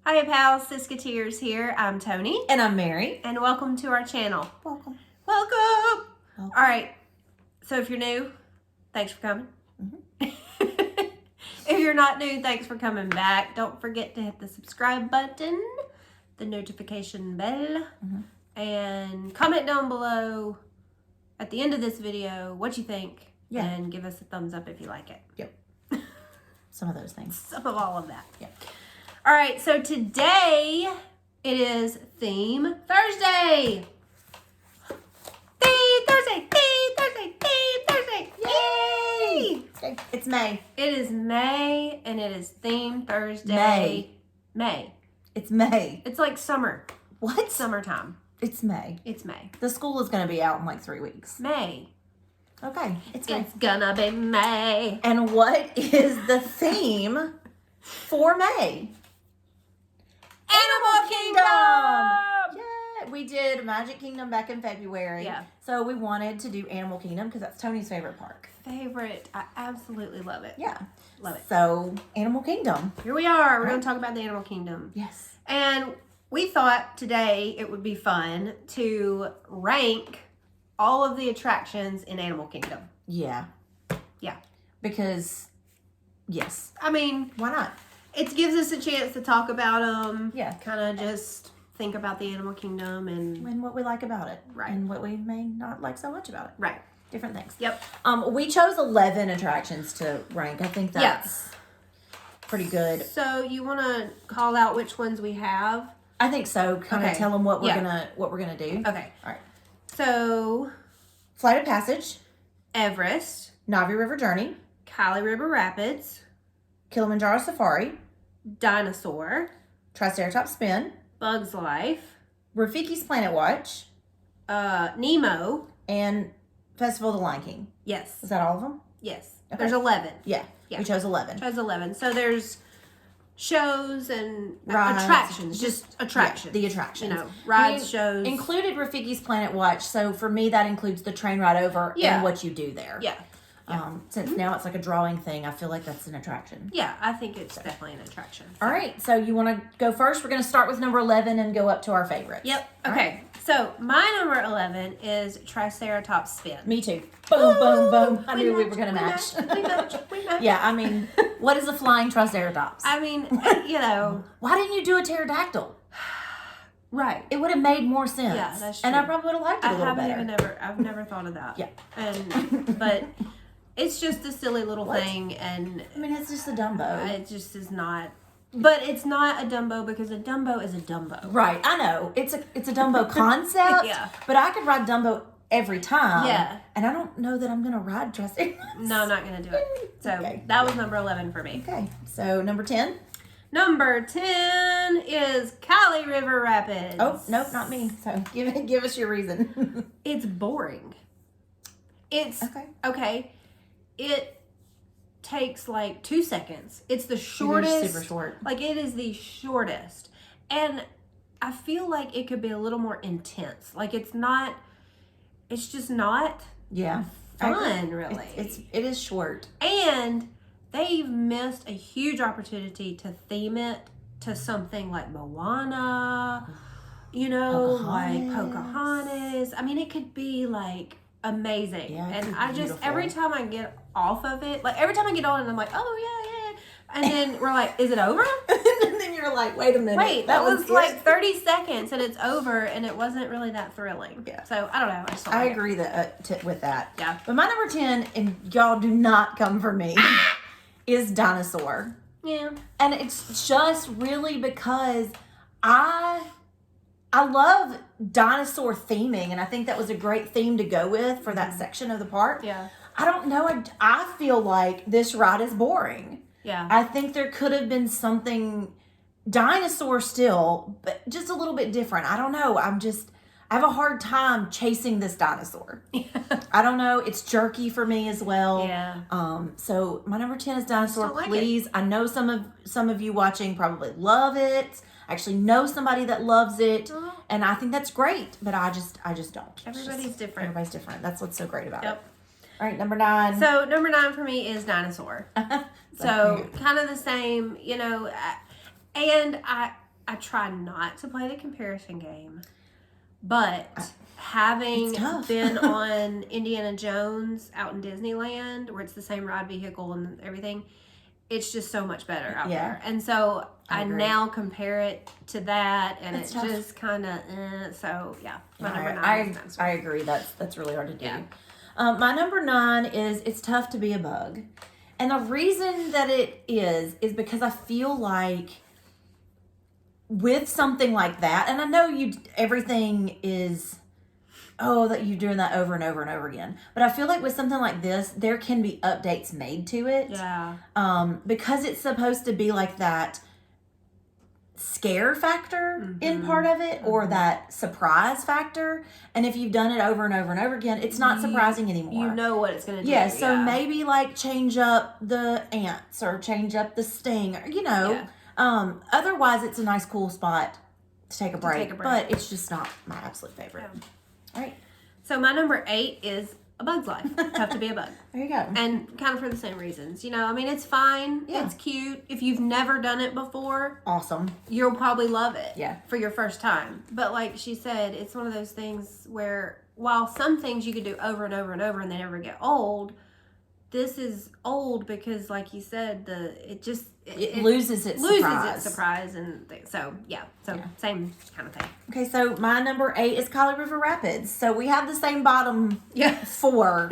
Hi pals, Siskateers here. I'm Tony. And I'm Mary. And welcome to our channel. Welcome. Welcome. All right. So if you're new, thanks for coming. If you're not new, thanks for coming back. Don't forget to hit the subscribe button, the notification bell, and comment down below at the end of this video what you think. Yeah. And give us a thumbs up if you like it. Yep. Some of those things. Some of all of that. Yep. All right, so today it is Theme Thursday. Theme Thursday, Theme Thursday, Theme Thursday. Yay! Okay. It's May. It is May and it is Theme Thursday. May. It's May. It's like summer. What? Summertime. It's May. It's May. The school is going to be out in like 3 weeks. May. Okay. It's May. It's gonna be May. And what is the theme for May? Animal Kingdom! Yeah, we did Magic Kingdom back in February. Yeah. So we wanted to do Animal Kingdom because that's Tony's favorite park. Favorite. I absolutely love it. Yeah. Love it. So, Animal Kingdom. Here we are. We're Right. going to talk about the Animal Kingdom. Yes. And we thought today it would be fun to rank all of the attractions in Animal Kingdom. Yeah. Yeah. Because, yes. I mean, Why not? it gives us a chance to talk about them. Yeah. Kind of just think about the Animal Kingdom and what we like about it. Right. And what we may not like so much about it. right. Different things. Yep. We chose 11 attractions to rank. I think that's pretty good. So you want to call out which ones we have? I think so. Kind of Okay. tell them what we're Yeah. gonna do. Okay. All right. So Flight of Passage, Everest, Navi River Journey, Cali River Rapids, Kilimanjaro Safari, Dinosaur, Triceratops Spin, Bugs Life, Rafiki's Planet Watch, Nemo. and Festival of the Lion King. Yes. Is that all of them? Yes. Okay. There's 11. Yeah. Yeah. We chose 11. Chose 11. So there's shows and Rides. attractions. Just attractions. Yeah, the attractions. You know, rides, We shows. Included Rafiki's Planet Watch. So for me, that includes the train ride over Yeah. and what you do there. Yeah. Since now it's like a drawing thing, I feel like that's an attraction. Yeah, I think it's definitely an attraction. All right, so you want to go first? We're going to start with number 11 and go up to our favorites. Yep. All Okay. right. So my number 11 is Triceratops Spin. Me too. Boom, boom, boom. I knew we were going to We match. We match. Yeah, I mean, what is a flying Triceratops? I mean, you know. Why didn't you do a pterodactyl? Right. It would have made more sense. Yeah, that's And I true. probably would have liked it a little better. I've never thought of that. Yeah. But it's just a silly little thing, and I mean, it's just a Dumbo. it just is not. But it's not a Dumbo because a Dumbo is a Dumbo. Right, I know. It's a Dumbo concept. Yeah. But I could ride Dumbo every time. Yeah. And I don't know that I'm going to ride Triceratops. No, I'm not gonna do it. So Okay. that was number 11 for me. Okay, so number 10. Number 10 is Cali River Rapids. Oh, nope, not me. So give us your reason. It's boring. It's Okay. It takes like 2 seconds. It's the shortest. It is super short. Like it is the shortest, and I feel like it could be a little more intense. Like it's not. It's just not Yeah. I agree. fun, really. It is short. And they've missed a huge opportunity to theme it to something like Moana, you know, like Pocahontas. I mean, it could be like amazing. Yeah, it and could be I just, beautiful. every time I get off of it, like every time I get on it, I'm like, oh, yeah. And then we're like, is it over? And then you're like, wait a minute. Wait, that was it? like 30 seconds and it's over, and it wasn't really that thrilling. Yeah. So I don't know. I just don't I like it. agree with that. Yeah. But my number 10, and y'all do not come for me, is Dinosaur. Yeah. And it's just really because I love dinosaur theming, and I think that was a great theme to go with for that section of the park. Yeah. I don't know. I feel like this ride is boring. Yeah. I think there could have been something dinosaur still, but just a little bit different. I don't know. I have a hard time chasing this dinosaur. I don't know. It's jerky for me as well. Yeah. So my number 10 is Dinosaur. Don't like Please. I know some of you watching probably love it. I actually know somebody that loves it, and I think that's great. But I just don't. Everybody's different. Everybody's different. That's what's so great about it. Yep. All right, number 9. So number 9 for me is Dinosaur. So kind of the same, you know, and I try not to play the comparison game, but having been on Indiana Jones out in Disneyland, where it's the same ride vehicle and everything, it's just so much better out there. And so I now compare it to that, and it's just kind of, so yeah. My number 9 is Dinosaur. I agree. That's really hard to do. Yeah. My number 9 is It's Tough to Be a Bug. And the reason that it is because I feel like with something like that, and I know everything is, that you're doing that over and over and over again. But I feel like with something like this, there can be updates made to it. Yeah. Because it's supposed to be like that scare factor in part of it, or that surprise factor. And if you've done it over and over and over again, it's not surprising anymore. You know what it's going to do. Yeah, so maybe like change up the ants or change up the sting, or, otherwise it's a nice cool spot to take a break. But it's just not my absolute favorite. Yeah. All right. So my number 8 is A Bug's Life. Tough to Be a Bug. There you go. And kind of for the same reasons. It's fine. Yeah. It's cute. If you've never done it before, awesome. You'll probably love it. Yeah. For your first time. But like she said, it's one of those things where while some things you could do over and over and over and they never get old, this is old because, like you said, it loses its surprise and same kind of thing. Okay, so my number 8 is Kali River Rapids. So we have the same bottom 4,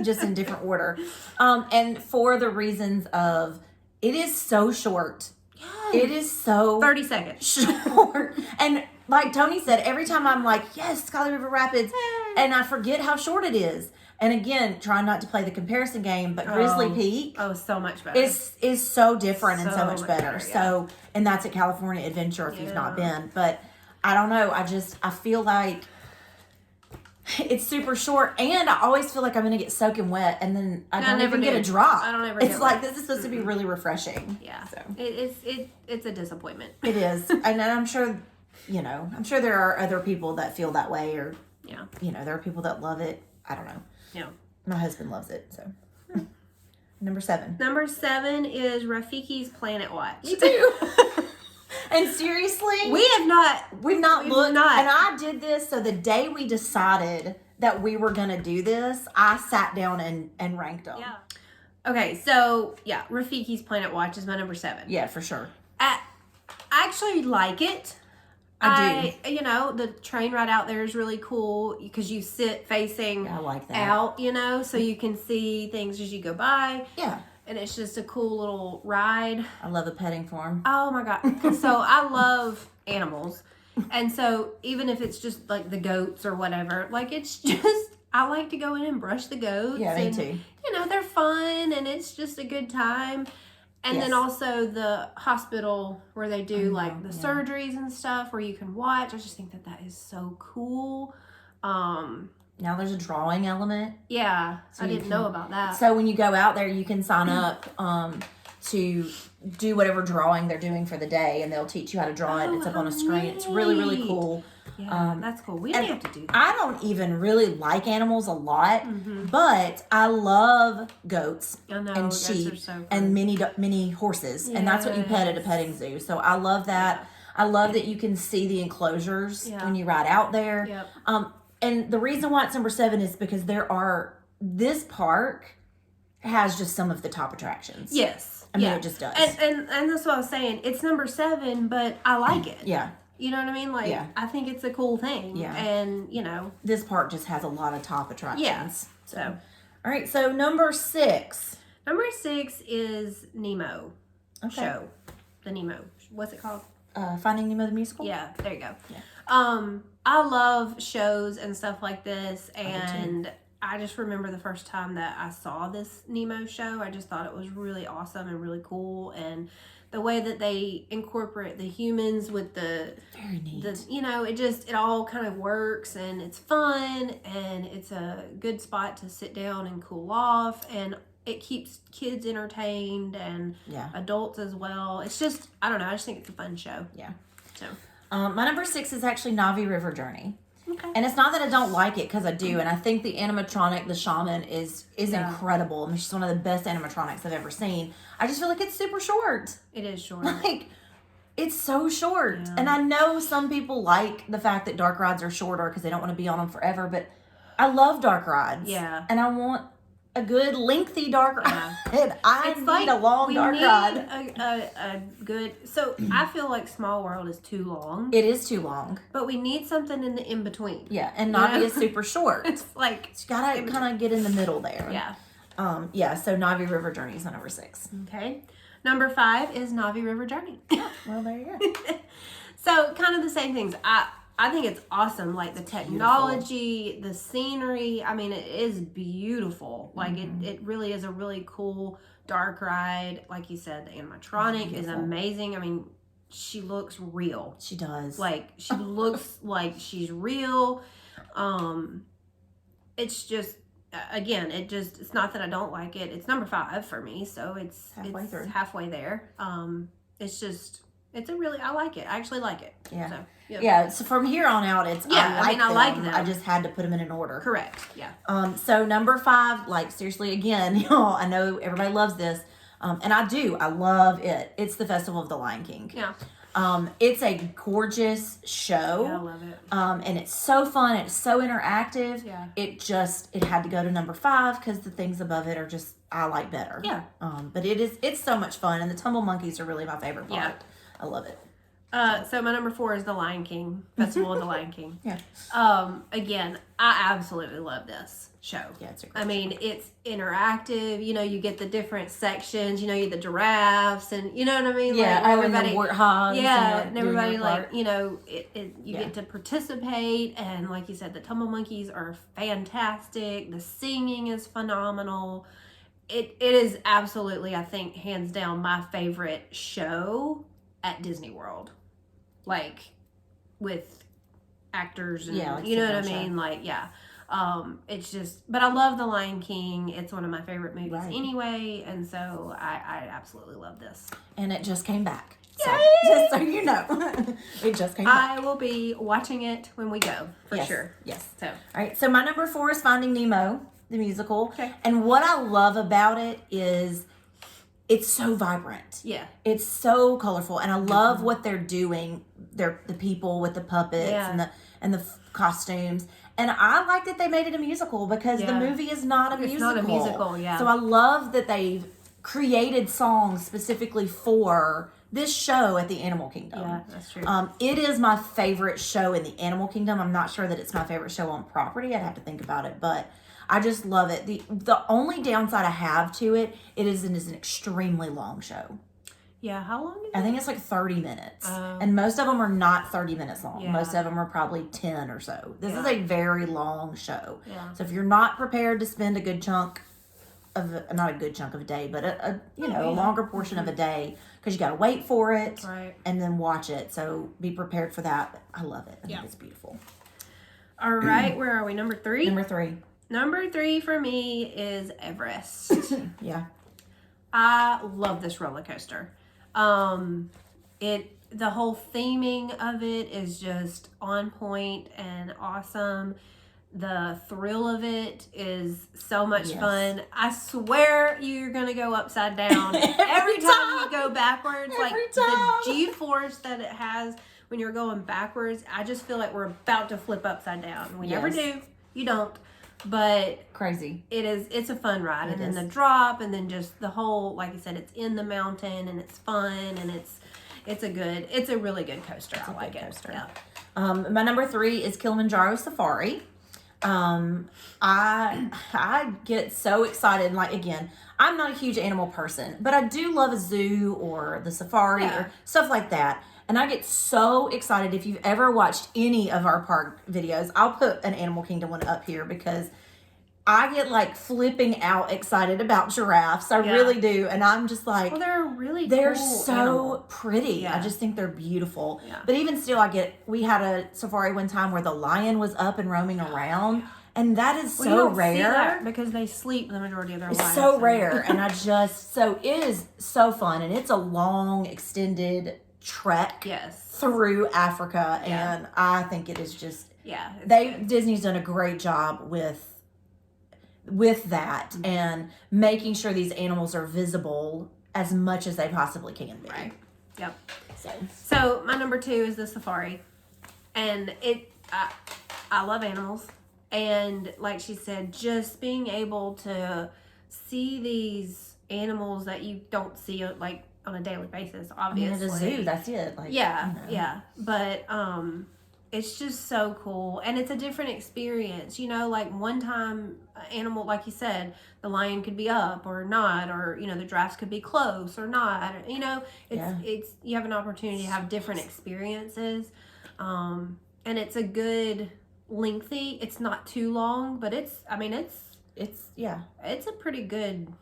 just in different order, and for the reasons of it is so short. Yes. It is so 30 seconds short, and like Tony said, every time I'm like, yes, Kali River Rapids, and I forget how short it is. And again, trying not to play the comparison game, but Grizzly Peak. So much better. Is so different and so much better. Yeah. So, and that's at California Adventure if you've not been. But I don't know. I feel like it's super short. And I always feel like I'm going to get soaking wet. And then I don't even get a drop. I don't ever It's like, this is supposed to be really refreshing. Yeah. So it's a disappointment. It is. And I'm sure, there are other people that feel that way. Or, there are people that love it. I don't know. Yeah. My husband loves it, so. Number 7. Number 7 is Rafiki's Planet Watch. Me too. And seriously, we've not looked. And I did this, so the day we decided that we were going to do this, I sat down and ranked them. Yeah. Okay, so, Rafiki's Planet Watch is my number 7. Yeah, for sure. I actually like it. I do. The train ride out there is really cool because you sit facing I like that. out, so you can see things as you go by. Yeah. And it's just a cool little ride. I love the petting farm. Oh my God. So I love animals. And so even if it's just like the goats or whatever, like it's just, I like to go in and brush the goats. Yeah, me too. They're fun and it's just a good time. And then also the hospital where they do like the surgeries and stuff where you can watch. I just think that is so cool. Now there's a drawing element. Yeah, so I didn't know about that. So when you go out there, you can sign up to do whatever drawing they're doing for the day, and they'll teach you how to draw it. It's up on a screen. It's really, really cool. Yeah, that's cool. We didn't have to do that. I don't even really like animals a lot, but I love goats and sheep and mini horses, and that's what you pet at a petting zoo. So I love that. I love that you can see the enclosures when you ride out there. Yep. And the reason why it's number 7 is because this park has just some of the top attractions. Yes. I mean, it just does. And that's what I was saying. It's number 7, but I like it. Yeah. You know what I mean? Like, I think it's a cool thing. Yeah. And, this park just has a lot of top attractions. Yeah. So. All right. So, number 6. Number 6 is Nemo Show. The Nemo. What's it called? Finding Nemo the Musical? Yeah. There you go. Yeah. I love shows and stuff like this. And I just remember the first time that I saw this Nemo show. I just thought it was really awesome and really cool. And the way that they incorporate the humans with the very neat. It all kind of works and it's fun and it's a good spot to sit down and cool off, and it keeps kids entertained and adults as well. It's just, I don't know, I just think it's a fun show. Yeah. So my number 6 is actually Navi River Journey. Okay. And it's not that I don't like it, because I do. And I think the animatronic, the shaman, is incredible. I mean, she's one of the best animatronics I've ever seen. I just feel like it's super short. It is short. Like, It's so short. Yeah. And I know some people like the fact that dark rides are shorter because they don't want to be on them forever, but I love dark rides. Yeah. And I want a good lengthy dark ride. I need a long dark ride. A good. So I feel like Small World is too long. It is too long. But we need something in the in between. Yeah, and Navi is super short. It's like you gotta kind of get in the middle there. Yeah. So Navi River Journey is my number 6. Okay. Number 5 is Navi River Journey. Well, there you go. So kind of the same things. I think it's awesome. Like the technology, the scenery. I mean, it is beautiful. Like it really is a really cool dark ride. Like you said, the animatronic is amazing. I mean, she looks real. She does. Like she looks like she's real. It's just, again, it's not that I don't like it. It's number 5 for me. So it's halfway there. I like it. I actually like it. Yeah. So, yeah. So from here on out, I like them. I just had to put them in an order. Correct. Yeah. So number 5, like seriously, again, y'all, I know everybody loves this. And I do. I love it. It's the Festival of the Lion King. Yeah. It's a gorgeous show. Yeah, I love it. And it's so fun. It's so interactive. Yeah. It had to go to number 5 because the things above it are just, I like better. Yeah. But it's so much fun. And the Tumble Monkeys are really my favorite part. Yeah. I love it. So my number 4 is the Lion King, Festival of the Lion King. Yeah. Again, I absolutely love this show. Yeah, it's a great I mean, it's interactive. You know, you get the different sections. You know, you get the giraffes, and you know what I mean. Yeah, like, and the warthogs. Yeah, and everybody part. you know, you get to participate, and like you said, the Tumble Monkeys are fantastic. The singing is phenomenal. It is absolutely, I think, hands down, my favorite show at Disney World. Like, with actors and, like you know what I show. mean? Like, yeah. It's just, but I love The Lion King. It's one of my favorite movies anyway, and so I absolutely love this. And it just came back. So, just so you know. It just came back. I will be watching it when we go, for sure. Yes. So, all right, so my number 4 is Finding Nemo, the musical. Okay. And what I love about it is it's so vibrant. yeah. It's so colorful, and I love what they're doing. The people with the puppets and the costumes. And I like that they made it a musical because the movie is not a musical. It's not a musical, yeah. So I love that they've created songs specifically for this show at the Animal Kingdom. Yeah, that's true. It is my favorite show in the Animal Kingdom. I'm not sure that it's my favorite show on property. I'd have to think about it, but I just love it. The only downside I have to it is an extremely long show. Yeah, how long is it? I think it's like 30 minutes. And most of them are not 30 minutes long. Yeah. Most of them are probably 10 or so. This is a very long show. Yeah. So if you're not prepared to spend a good chunk of, not a good chunk of a day, but a longer portion of a day, because you got to wait for it and then watch it. So be prepared for that. I love it. I think it's beautiful. All right, where are we? Number 3? Number 3. Number 3 for me is Everest. Yeah. I love this roller coaster. The whole theming of it is just on point and awesome. The thrill of it is so much fun. I swear you're gonna go upside down every time you go backwards. The G-force that it has when you're going backwards, I just feel like we're about to flip upside down. We never do. You don't. But crazy. It's a fun ride. And then the drop, and then just the whole, like I said, it's in the mountain, and it's fun, and it's a really good coaster. I like it. Coaster. Yeah. My number 3 is Kilimanjaro Safari. I get so excited. Like, again, I'm not a huge animal person, but I do love a zoo or the safari or stuff like that. And I get so excited. If you've ever watched any of our park videos, I'll put an Animal Kingdom one up here because I get like flipping out excited about giraffes. I really do. And I'm just like, well, they're cool so animal. pretty. Yeah. I just think they're beautiful. Yeah. But even still, we had a safari one time where the lion was up and roaming around. And that is so rare. See that because they sleep the majority of their lives. It's so rare. And so it is so fun. And it's a long, extended trek through Africa. And I think it is just, Disney's done a great job with that and making sure these animals are visible as much as they possibly can be. Right. Yep. So So my number 2 is the safari, and I love animals, and like she said, just being able to see these animals that you don't see like on a daily basis. Obviously, at a zoo, that's it. Like, yeah, but it's just so cool, and it's a different experience. Like one time, animal, like you said, the lion could be up or not, or the giraffes could be close or not. It's you have an opportunity to have different experiences, and it's a good lengthy. It's not too long, but it's a pretty good.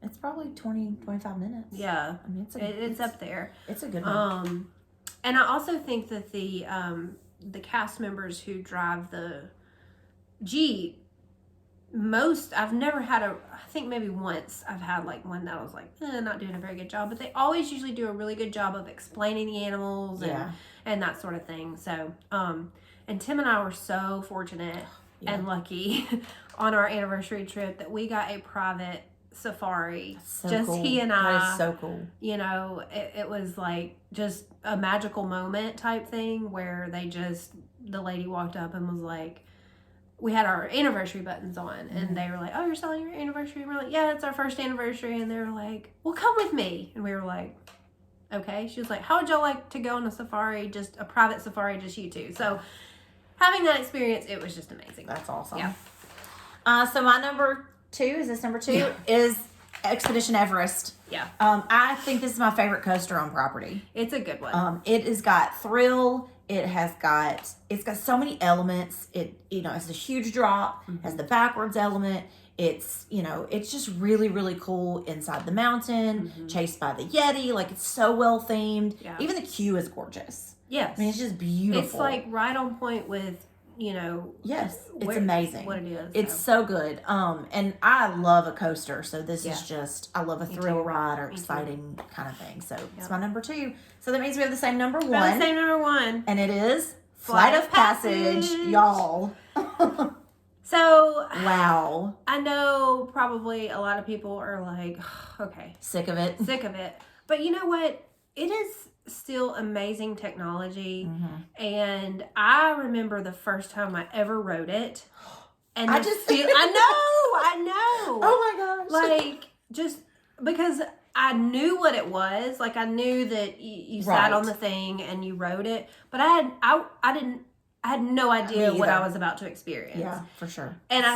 It's probably 20-25 minutes. Yeah, I mean it's up there. It's a good one. And I also think that the cast members who drive the Jeep, I've never had I think maybe once I've had like one that I was like, not doing a very good job, but they always usually do a really good job of explaining the animals and that sort of thing. So, and Tim and I were so fortunate and lucky on our anniversary trip that we got a private safari. So just cool. He and I. That is so cool. It was like just a magical moment type thing where the lady walked up and was like, we had our anniversary buttons on, and they were like, oh, you're selling your anniversary? And we're like, yeah, it's our first anniversary. And they were like, well, come with me. And we were like, okay. She was like, how would y'all like to go on a safari, just a private safari, just you two? So having that experience, it was just amazing. That's awesome. Yeah. So my number 2, is this number 2? Is Expedition Everest. Yeah. I think this is my favorite coaster on property. It's a good one. It has got thrill. It's got so many elements. It's a huge drop, has the backwards element. It's just really, really cool inside the mountain, chased by the Yeti. Like, it's so well themed. Yeah. Even the queue is gorgeous. Yes. I mean, it's just beautiful. It's like right on point with, yes, it's amazing. What it is. It's so good. And I love a coaster. So this is just, I love a thrill ride or exciting kind of thing. So it's my number 2. So that means we have the same number 1. The same number 1. And it is Flight of Passage, y'all. So, wow. I know probably a lot of people are like, okay. Sick of it. But you know what? It is still amazing technology. And I remember the first time I ever rode it. And I know. Oh my gosh. Like, just because I knew what it was. Like, I knew that you sat on the thing and you rode it. But I had no idea what I was about to experience. Yeah, for sure. And I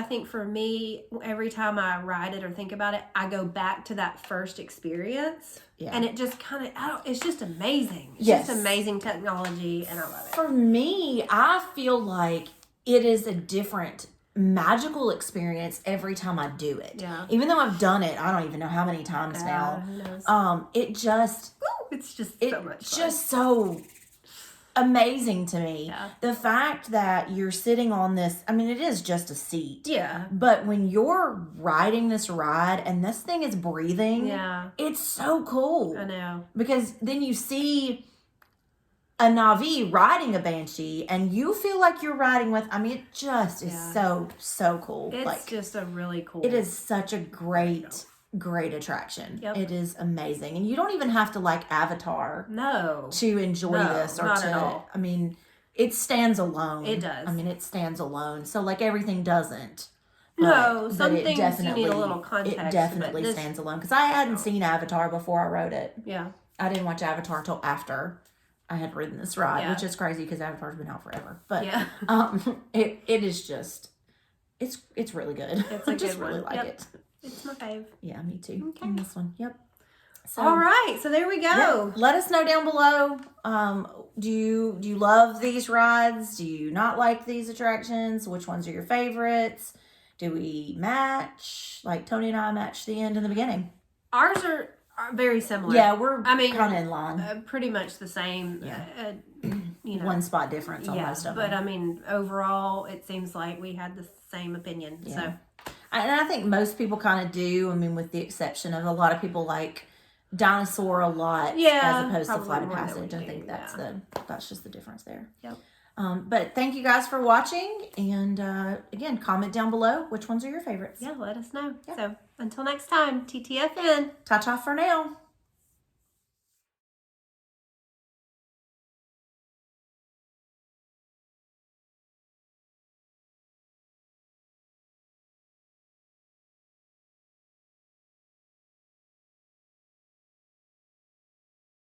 think for me, every time I ride it or think about it, I go back to that first experience. Yeah. And it just kind of, it's just amazing. It's just amazing technology, and I love it. For me, I feel like it is a different magical experience every time I do it. Yeah. Even though I've done it, I don't even know how many times now. Who knows? It's just so much fun. Just so amazing to me. Yeah. The fact that you're sitting on this, I mean, it is just a seat. Yeah. But when you're riding this ride and this thing is breathing, it's so cool. I know. Because then you see a Navi riding a Banshee and you feel like you're riding with, I mean, it just is so cool. It's just a really cool. It is such a great attraction. Yep. It is amazing. And you don't even have to like Avatar to enjoy this or not at all. I mean, it stands alone. It does. I mean, it stands alone. So like everything doesn't. No, some things you need a little context. It definitely stands alone. Because I hadn't seen Avatar before I rode it. Yeah. I didn't watch Avatar until after I had ridden this ride, which is crazy because Avatar's been out forever. But it is just, it's really good. It's a just good really one. like it. It's my fave. Yeah, me too. Okay. In this one. Yep. So, all right. So there we go. Yeah, let us know down below. Do you love these rides? Do you not like these attractions? Which ones are your favorites? Do we match? Like Tony and I matched the end and the beginning. Ours are very similar. Yeah, we're kind of in line. Pretty much the same. Yeah. One spot difference on most of them. But I mean, overall, it seems like we had the same opinion. Yeah. So. And I think most people kind of do. I mean, with the exception of a lot of people like Dinosaur a lot, as opposed to Flight of Passage. I think that's just the difference there. Yep. But thank you guys for watching, and again, comment down below which ones are your favorites. Yeah, let us know. Yep. So until next time, TTFN. Ta-ta for now.